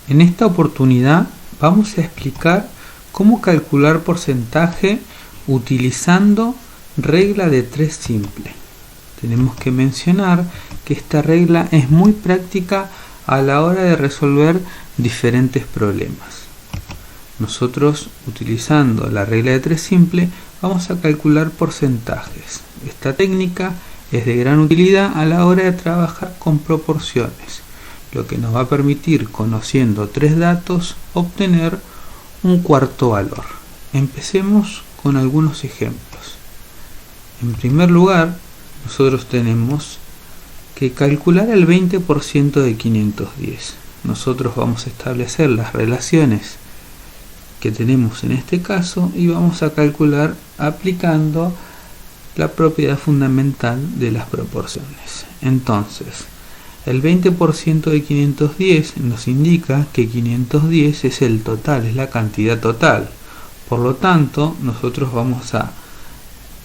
En esta oportunidad vamos a explicar cómo calcular porcentaje utilizando regla de 3 simple. Tenemos que mencionar que esta regla es muy práctica a la hora de resolver diferentes problemas. Nosotros, utilizando la regla de 3 simple, vamos a calcular porcentajes. Esta técnica es de gran utilidad a la hora de trabajar con proporciones, lo que nos va a permitir, conociendo 3 datos, obtener un cuarto valor. Empecemos con algunos ejemplos. En primer lugar, nosotros tenemos que calcular el 20% de 510. Nosotros vamos a establecer las relaciones que tenemos en este caso y vamos a calcular aplicando la propiedad fundamental de las proporciones. Entonces, el 20% de 510 nos indica que 510 es el total, es la cantidad total. Por lo tanto, nosotros vamos a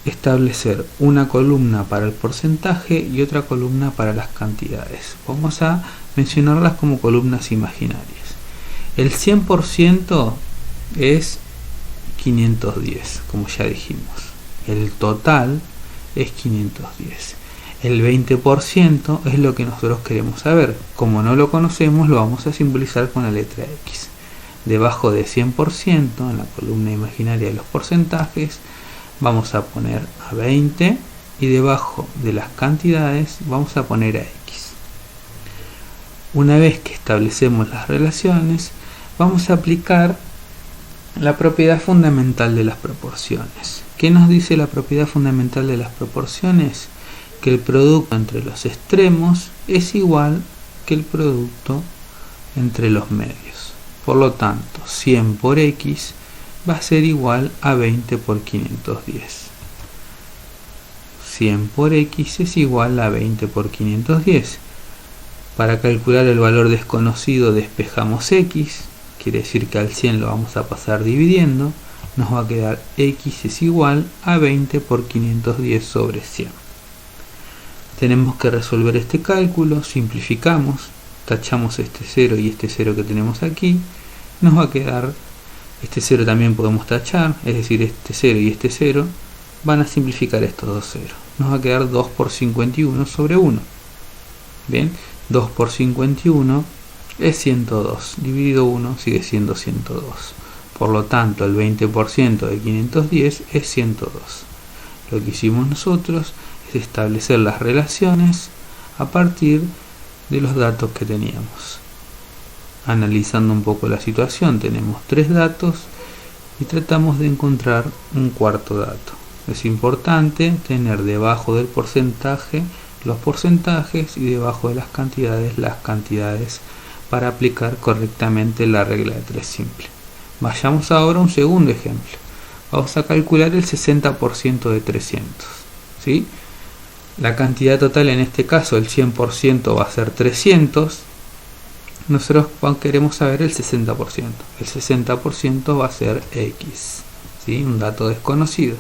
establecer una columna para el porcentaje y otra columna para las cantidades. Vamos a mencionarlas como columnas imaginarias. El 100% es 510, como ya dijimos. El total es 510. El 20% es lo que nosotros queremos saber. Como no lo conocemos, lo vamos a simbolizar con la letra X. Debajo de 100%, en la columna imaginaria de los porcentajes, vamos a poner a 20 y debajo de las cantidades vamos a poner a X. Una vez que establecemos las relaciones, vamos a aplicar la propiedad fundamental de las proporciones. ¿Qué nos dice la propiedad fundamental de las proporciones? Que el producto entre los extremos es igual que el producto entre los medios. Por lo tanto, 100 por X va a ser igual a 20 por 510. 100 por X es igual a 20 por 510. Para calcular el valor desconocido despejamos X, quiere decir que al 100 lo vamos a pasar dividiendo, nos va a quedar X es igual a 20 por 510 sobre 100. Tenemos que resolver este cálculo, simplificamos, tachamos este 0 y este 0 que tenemos aquí, nos va a quedar, este 0 también podemos tachar, es decir, este 0 y este 0 van a simplificar estos dos ceros. Nos va a quedar 2 por 51 sobre 1. Bien, 2 por 51 es 102, dividido 1 sigue siendo 102. Por lo tanto, el 20% de 510 es 102. Lo que hicimos nosotros es establecer las relaciones a partir de los datos que teníamos. Analizando un poco la situación, tenemos 3 datos y tratamos de encontrar un cuarto dato. Es importante tener debajo del porcentaje los porcentajes y debajo de las cantidades para aplicar correctamente la regla de 3 simple. Vayamos ahora a un segundo ejemplo. Vamos a calcular el 60% de 300. ¿Sí? La cantidad total, en este caso el 100%, va a ser 300. Nosotros queremos saber el 60%. El 60% va a ser X, ¿sí? Un dato desconocido.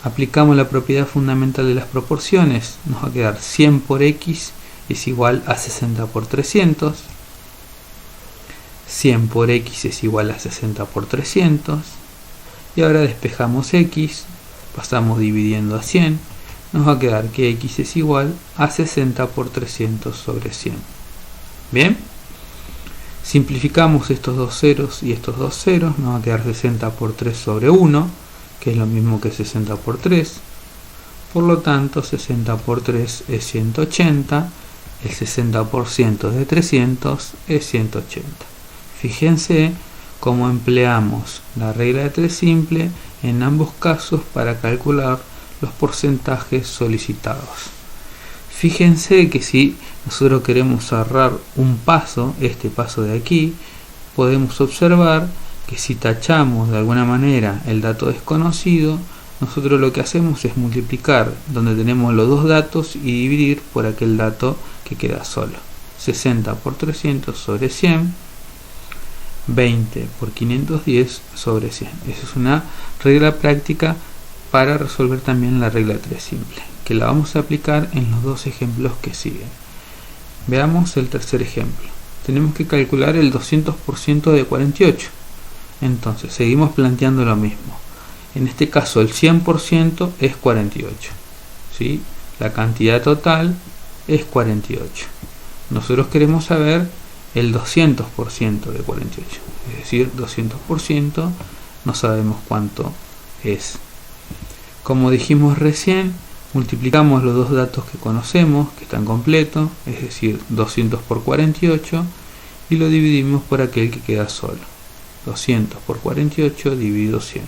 Aplicamos la propiedad fundamental de las proporciones. Nos va a quedar 100 por X es igual a 60 por 300. 100 por X es igual a 60 por 300. Y ahora despejamos X, pasamos dividiendo a 100. Nos va a quedar que X es igual a 60 por 300 sobre 100. Bien. Simplificamos estos dos ceros y estos dos ceros, nos va a quedar 60 por 3 sobre 1, que es lo mismo que 60 por 3. Por lo tanto, 60 por 3 es 180, el 60% de 300 es 180. Fíjense cómo empleamos la regla de 3 simple en ambos casos para calcular los porcentajes solicitados. Fíjense que si nosotros queremos ahorrar un paso, este paso de aquí, podemos observar que si tachamos de alguna manera el dato desconocido, nosotros lo que hacemos es multiplicar donde tenemos los dos datos y dividir por aquel dato que queda solo. 60 por 300 sobre 100, 20 por 510 sobre 100. Esa es una regla práctica para resolver también la regla 3 simple, que la vamos a aplicar en los dos ejemplos que siguen. Veamos el tercer ejemplo. tenemos que calcular el 200% de 48. Entonces seguimos planteando lo mismo. En este caso el 100% es 48, ¿sí? La cantidad total es 48. Nosotros queremos saber el 200% de 48, es decir, 200% no sabemos cuánto es. Como dijimos recién, multiplicamos los dos datos que conocemos, que están completos, es decir, 200 por 48, y lo dividimos por aquel que queda solo. 200 por 48 dividido 100.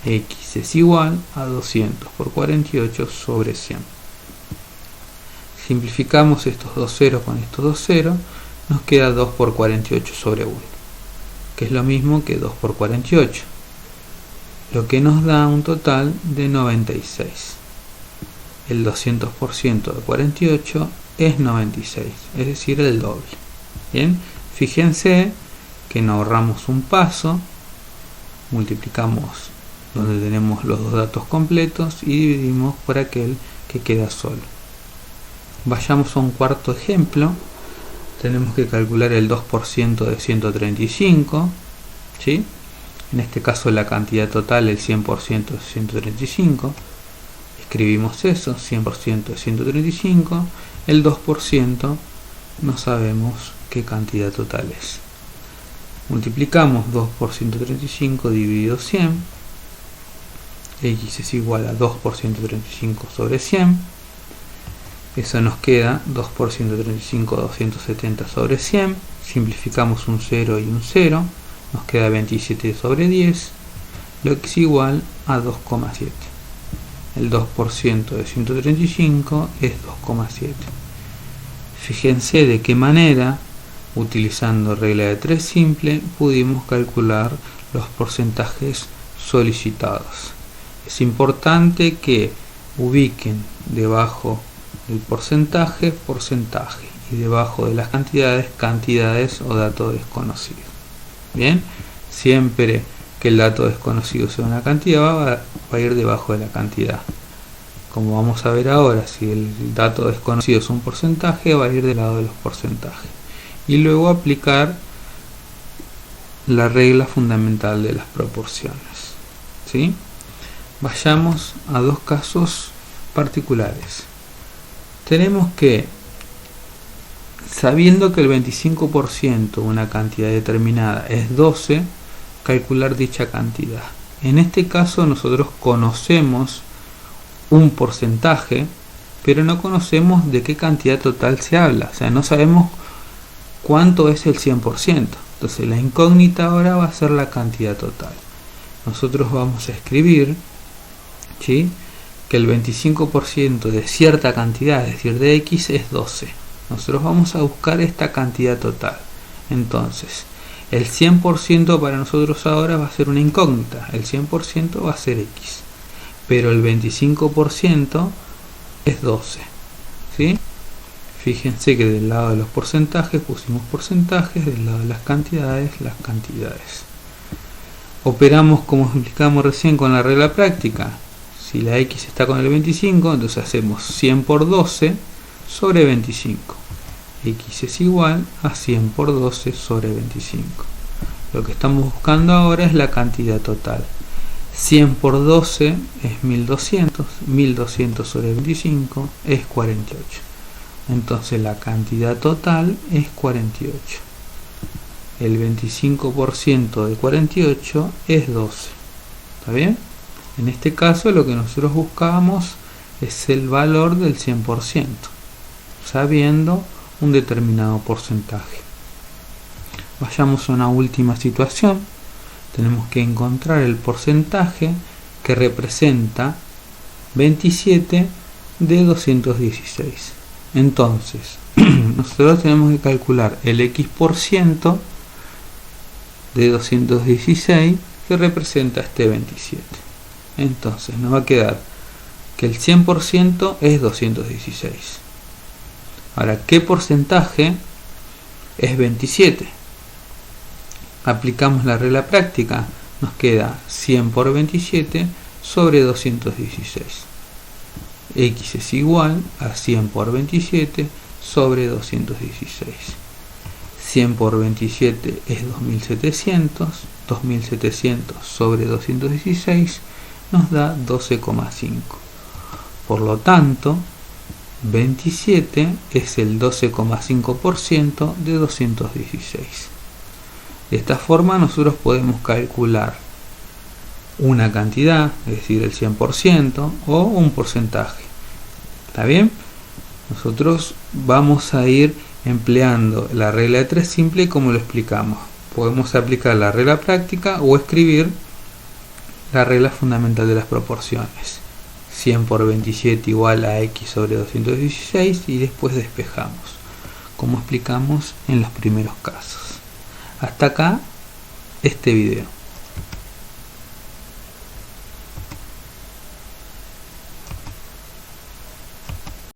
X es igual a 200 por 48 sobre 100. Simplificamos estos dos ceros con estos dos ceros, nos queda 2 por 48 sobre 1, que es lo mismo que 2 por 48, lo que nos da un total de 96. El 200% de 48 es 96, es decir, el doble. Bien, fíjense que nos ahorramos un paso, multiplicamos donde tenemos los dos datos completos y dividimos por aquel que queda solo. Vayamos a un cuarto ejemplo. Tenemos que calcular el 2% de 135, ¿sí? En este caso la cantidad total, el 100% de 135. Escribimos eso, 100% de 135. El 2% no sabemos qué cantidad total es. Multiplicamos 2 por 135 dividido 100. X es igual a 2 por 135 sobre 100. Eso nos queda 2 por 135, 270 sobre 100. Simplificamos un 0 y un 0. Nos queda 27 sobre 10, lo que es igual a 2,7. El 2% de 135 es 2,7. Fíjense de qué manera, utilizando regla de 3 simple, pudimos calcular los porcentajes solicitados. Es importante que ubiquen debajo del porcentaje, porcentaje, y debajo de las cantidades, cantidades o dato desconocido. Bien, siempre que el dato desconocido sea una cantidad, va a ir debajo de la cantidad. Como vamos a ver ahora, si el dato desconocido es un porcentaje, va a ir del lado de los porcentajes. Y luego aplicar la regla fundamental de las proporciones, ¿sí? Vayamos a dos casos particulares. Tenemos que, sabiendo que el 25% de una cantidad determinada es 12, calcular dicha cantidad. En este caso nosotros conocemos un porcentaje, pero no conocemos de qué cantidad total se habla. O sea, no sabemos cuánto es el 100%. Entonces la incógnita ahora va a ser la cantidad total. Nosotros vamos a escribir, ¿sí?, que el 25% de cierta cantidad, es decir, de X, es 12. Nosotros vamos a buscar esta cantidad total. Entonces, el 100% para nosotros ahora va a ser una incógnita. El 100% va a ser X. Pero el 25% es 12. ¿Sí? Fíjense que del lado de los porcentajes pusimos porcentajes, del lado de las cantidades, las cantidades. Operamos como explicamos recién con la regla práctica. Si la X está con el 25, entonces hacemos 100 por 12 sobre 25. X es igual a 100 por 12 sobre 25. Lo que estamos buscando ahora es la cantidad total. 100 por 12 es 1200. 1200 sobre 25 es 48. Entonces la cantidad total es 48. El 25% de 48 es 12. ¿Está bien? En este caso lo que nosotros buscamos es el valor del 100%, sabiendo un determinado porcentaje. Vayamos a una última situación. Tenemos que encontrar el porcentaje que representa 27 de 216. Entonces, nosotros tenemos que calcular el X% de 216 que representa este 27. Entonces nos va a quedar que el 100% es 216. Ahora, ¿qué porcentaje es 27? Aplicamos la regla práctica, nos queda 100 por 27 sobre 216. X es igual a 100 por 27 sobre 216. 100 por 27 es 2700. 2700 sobre 216 nos da 12,5. Por lo tanto, 27 es el 12,5% de 216. De esta forma nosotros podemos calcular una cantidad, es decir, el 100% o un porcentaje. ¿Está bien? Nosotros vamos a ir empleando la regla de 3 simple como lo explicamos. Podemos aplicar la regla práctica o escribir la regla fundamental de las proporciones. 100 por 27 igual a x sobre 216 y después despejamos, como explicamos en los primeros casos. Hasta acá este video.